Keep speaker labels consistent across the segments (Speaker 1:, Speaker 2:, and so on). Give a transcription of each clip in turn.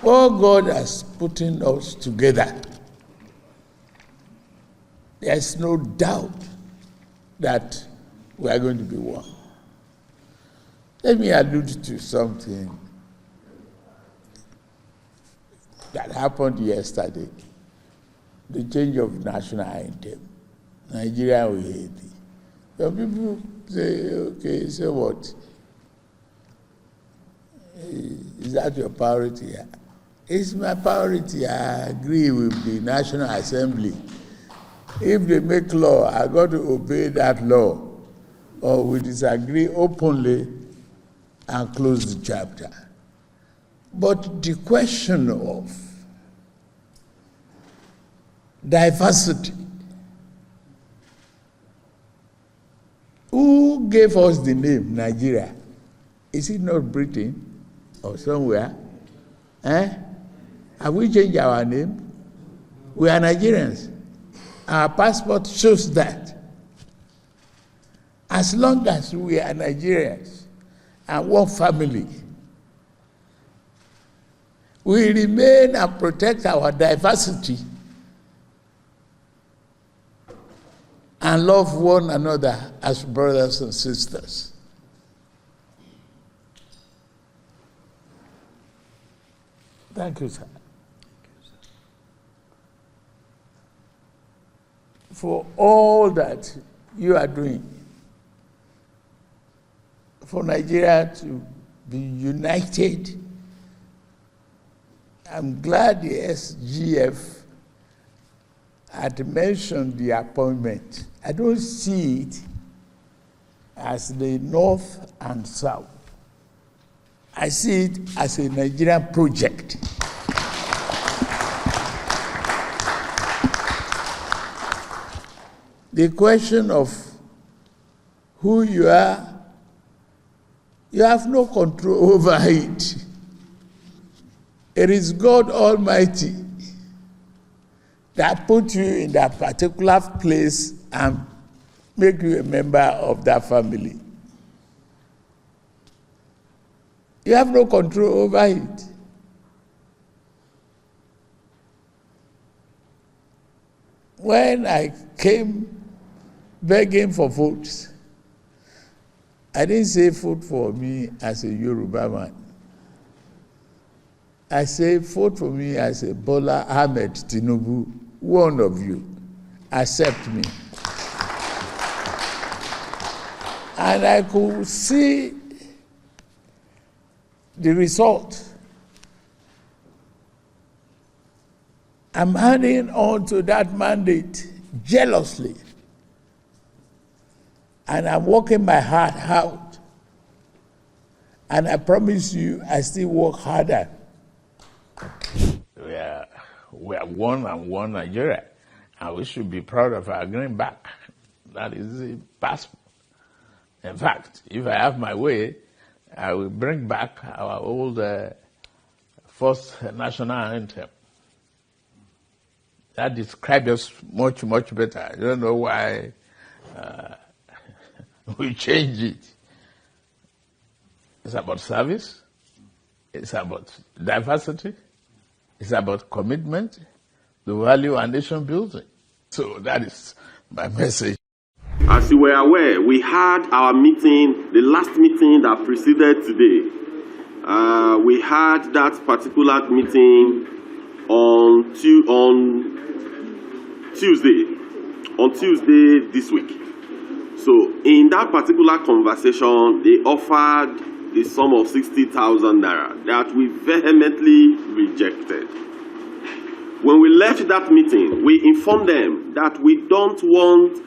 Speaker 1: All God has put us together. There's no doubt that we are going to be one. Let me allude to something that happened yesterday. The change of national anthem. Nigeria will hate it. Some people say, okay, so what? Is that your priority? It's my priority. I agree with the National Assembly. If they make law, I got to obey that law. Or we disagree openly and close the chapter. But the question of diversity, who gave us the name Nigeria? Is it not Britain or somewhere? Have we changed our name? We are Nigerians. Our passport shows that. As long as we are Nigerians and one family, we remain and protect our diversity and love one another as brothers and sisters. Thank you, sir. For all that you are doing, for Nigeria to be united. I'm glad the SGF had mentioned the appointment. I don't see it as the North and South. I see it as a Nigerian project. The question of who you are, you have no control over it. It is God Almighty that put you in that particular place and make you a member of that family. You have no control over it. When I came begging for votes, I didn't say vote for me as a Yoruba man. I say vote for me as a Bola Ahmed Tinubu, one of you. Accept me. And I could see the result. I'm handing on to that mandate jealously. And I'm working my heart out. And I promise you, I still work harder. We are one and one Nigeria. And we should be proud of our greenback. That is the passport. In fact, if I have my way, I will bring back our old first national anthem. That describes us much, much better. I don't know why we change it. It's about service. It's about diversity. It's about commitment, the value and nation building. So that is my message.
Speaker 2: As you were aware, we had our meeting, the last meeting that preceded today. We had that particular meeting on Tuesday this week. So in that particular conversation, they offered the sum of 60,000 naira that we vehemently rejected. When we left that meeting, we informed them that we don't want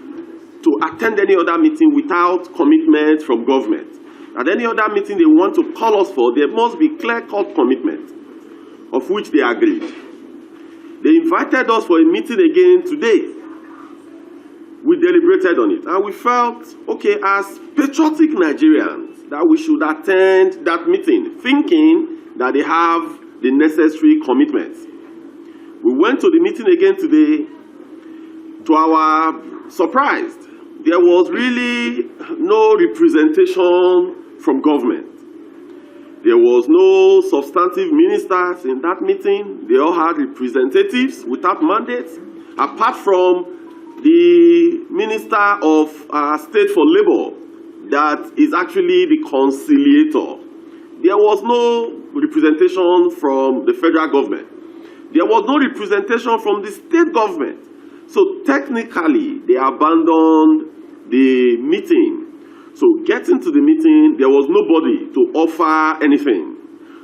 Speaker 2: to attend any other meeting without commitment from government. At any other meeting they want to call us for, there must be clear-cut commitment, of which they agreed. They invited us for a meeting again today. We deliberated on it, and we felt, okay, as patriotic Nigerians, that we should attend that meeting, thinking that they have the necessary commitments. We went to the meeting again today. To our surprise, there was really no representation from government. There was no substantive ministers in that meeting. They all had representatives without mandates, apart from the Minister of State for Labor, that is actually the conciliator. There was no representation from the federal government. There was no representation from the state government. So technically, they abandoned the meeting. So getting to the meeting, there was nobody to offer anything.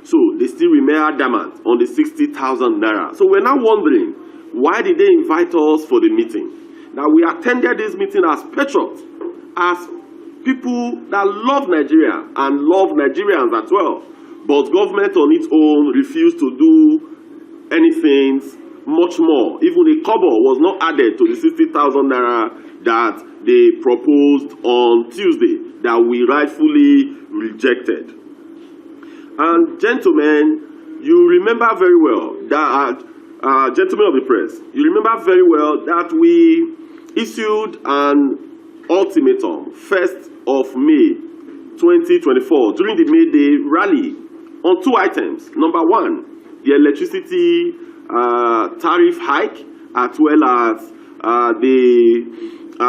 Speaker 2: So they still remain adamant on the 60,000 naira. So we're now wondering, why did they invite us for the meeting? Now we attended this meeting as patriots, as people that love Nigeria and love Nigerians as well. But government on its own refused to do anything much more. Even a kobo was not added to the 60,000 naira that they proposed on Tuesday, that we rightfully rejected. And gentlemen, you remember very well that, gentlemen of the press, you remember very well that we issued an ultimatum, 1st of May 2024, during the May Day rally, on 2 items. Number 1, the electricity tariff hike, as well as the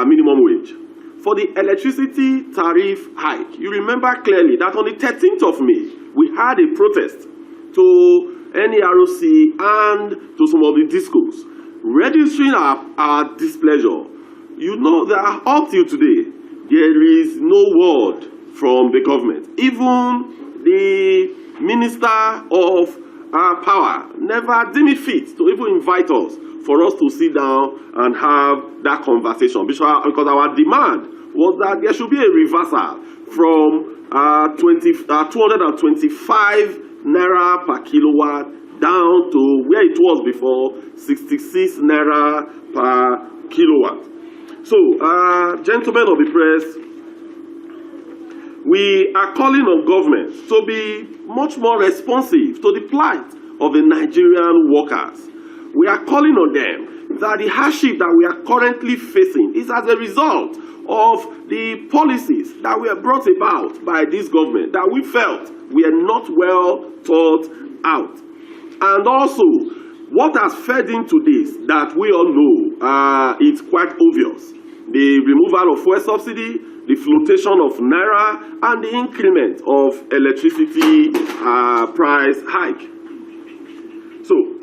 Speaker 2: minimum wage. For the electricity tariff hike, you remember clearly that on the 13th of May, we had a protest to NEROC and to some of the discos, registering our displeasure. You know that up till today, there is no word from the government. Even the Minister of Power never deemed it fit to even invite us for us to sit down and have that conversation. Because our demand was that there should be a reversal from 225 naira per kilowatt down to where it was before, 66 naira per kilowatt. So, gentlemen of the press, we are calling on government to be much more responsive to the plight of the Nigerian workers. We are calling on them that the hardship that we are currently facing is as a result of the policies that were brought about by this government that we felt were not well thought out. And also, what has fed into this that we all know is quite obvious. The removal of fuel subsidy, the flotation of naira, and the increment of electricity price hike. So,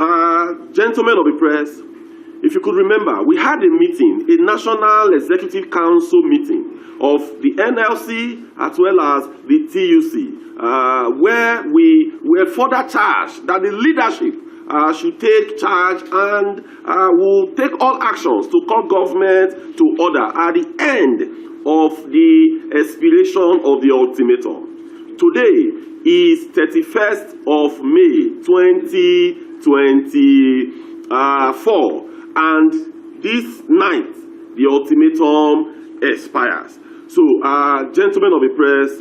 Speaker 2: gentlemen of the press, if you could remember, we had a meeting, a National Executive Council meeting of the NLC as well as the TUC, where we were further charged that the leadership should take charge and will take all actions to call government to order at the end of the expiration of the ultimatum. Today is 31st of May 2024, and this night the ultimatum expires. So, gentlemen of the press,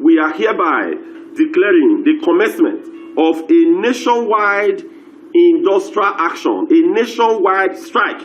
Speaker 2: we are hereby declaring the commencement of a nationwide industrial action, a nationwide strike,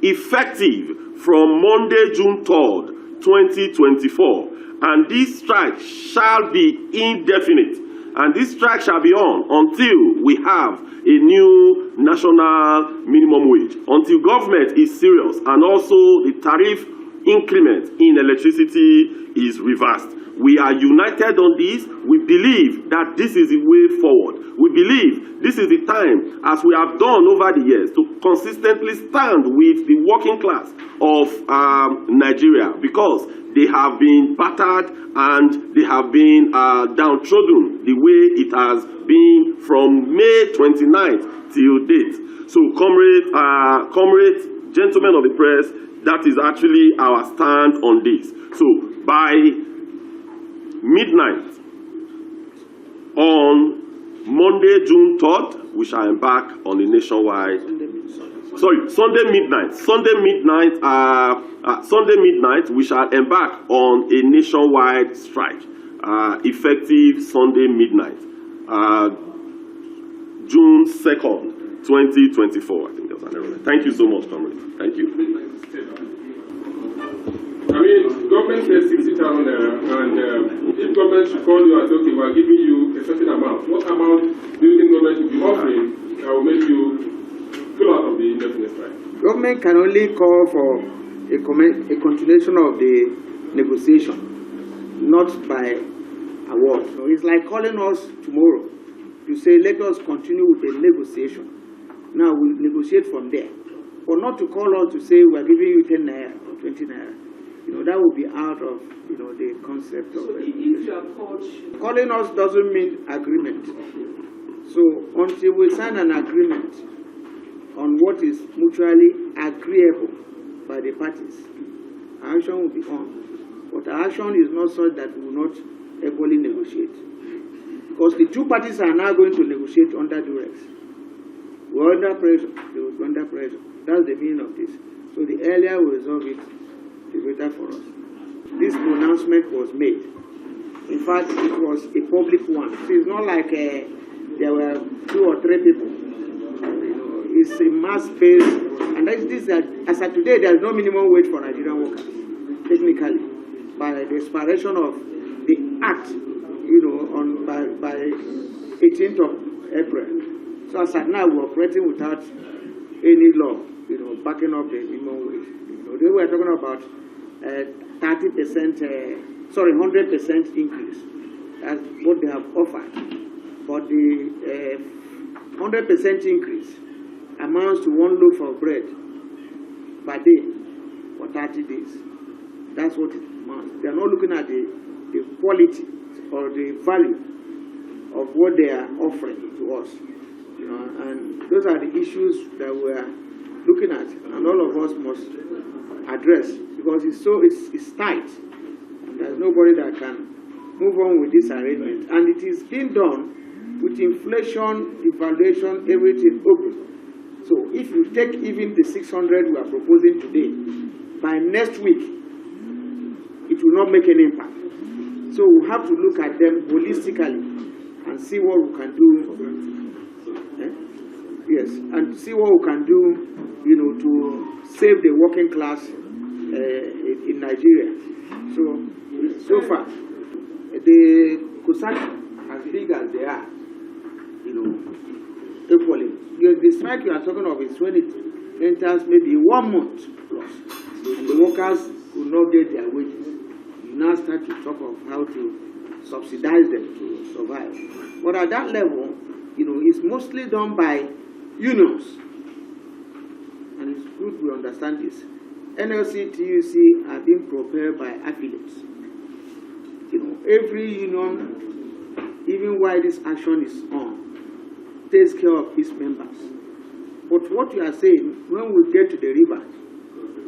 Speaker 2: effective from Monday, June 3rd, 2024. And this strike shall be indefinite. And this strike shall be on until we have a new national minimum wage, until government is serious and also the tariff increment in electricity is reversed. We are united on this. We believe that this is the way forward. We believe this is the time, as we have done over the years, to consistently stand with the working class of Nigeria, because they have been battered and they have been downtrodden the way it has been from May 29th till date. So, comrades, gentlemen of the press, that is actually our stand on this. So, by midnight on Monday, June 3rd, we shall embark on a nationwide. Sunday midnight, we shall embark on a nationwide strike, effective Sunday midnight, June 2nd, 2024. I think that's an error. Thank you so much, comrade. Thank you.
Speaker 3: government says 60,000 naira, and if government should call you and say, okay, we are giving you a certain amount, what amount do you think government should be offering that will make you pull out of the indefinite strike?
Speaker 4: Government can only call for a continuation of the negotiation, not by award. So it's like calling us tomorrow to say, let us continue with the negotiation. Now we'll negotiate from there. But not to call us to say, we are giving you 10 naira or 20 naira. You know, that would be out of, you know, the concept of...
Speaker 5: So if you are called...
Speaker 4: Calling us doesn't mean agreement. So until we sign an agreement on what is mutually agreeable by the parties, our action will be on. But our action is not such that we will not equally negotiate. Because the two parties are now going to negotiate under duress. We're under pressure. They will be under pressure. That's the meaning of this. So the earlier we resolve it, the better for us. This pronouncement was made. In fact, it was a public one. So it's not like there were 2 or 3 people. You know, it's a mass space. And as of today, there is no minimum wage for Nigerian workers, technically, by the expiration of the act, you know, by 18th of April. So as at now, we're operating without any law, you know, backing up the minimum wage. You know, they were talking about 100% increase. That's what they have offered. But the 100% increase amounts to 1 loaf of bread per day for 30 days. That's what it amounts. They are not looking at the quality or the value of what they are offering to us. You know, and those are the issues that we are looking at, and all of us must address, because it's tight, and there's nobody that can move on with this arrangement. And it is being done with inflation, devaluation, everything open. So if you take even the 600 we are proposing today, by next week, it will not make any impact. So we have to look at them holistically and see what we can do. Yes, and see what we can do, you know, to save the working class in Nigeria. So far, the COSAC, as big as they are, you know, equally. The strike you are talking of is when it enters maybe 1 month plus, and the workers will not get their wages. You now start to talk of how to subsidize them to survive. But at that level, you know, it's mostly done by unions, and it's good we understand this. NLC, TUC are being prepared by affiliates. You know, every union, even while this action is on, takes care of its members. But what you are saying, when we get to the river,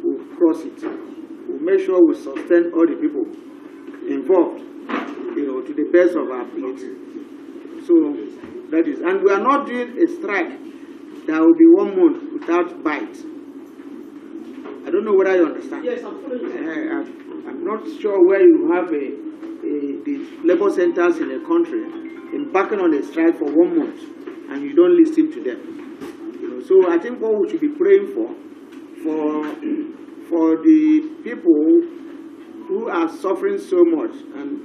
Speaker 4: we'll cross it. We'll make sure we sustain all the people involved, you know, to the best of our ability. So that is, and we are not doing a strike that will be 1 month without bite. I don't know whether you understand.
Speaker 5: Yes, I'm following you.
Speaker 4: I'm not sure where you have the labor centers in a country embarking on a strike for 1 month and you don't listen to them. You know, so I think what we should be praying for the people who are suffering so much, and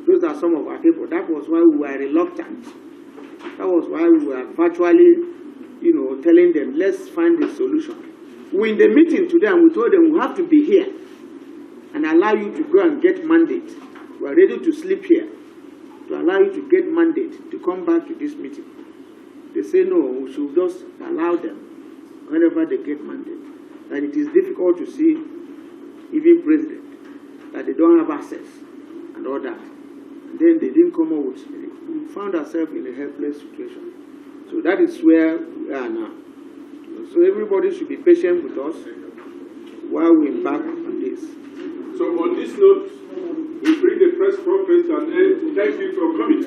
Speaker 4: those are some of our people. That was why we were reluctant. That was why we were virtually, you know, telling them, let's find a solution. We in the meeting today, and we told them we have to be here and allow you to go and get mandate. We are ready to sleep here to allow you to get mandate to come back to this meeting. They say no, we should just allow them whenever they get mandate. And it is difficult to see even president that they don't have access and all that. And then they didn't come out with it. We found ourselves in a helpless situation. So that is where we are now. So everybody should be patient with us while we embark on this.
Speaker 3: So on this note, we bring the press conference and thank you for coming.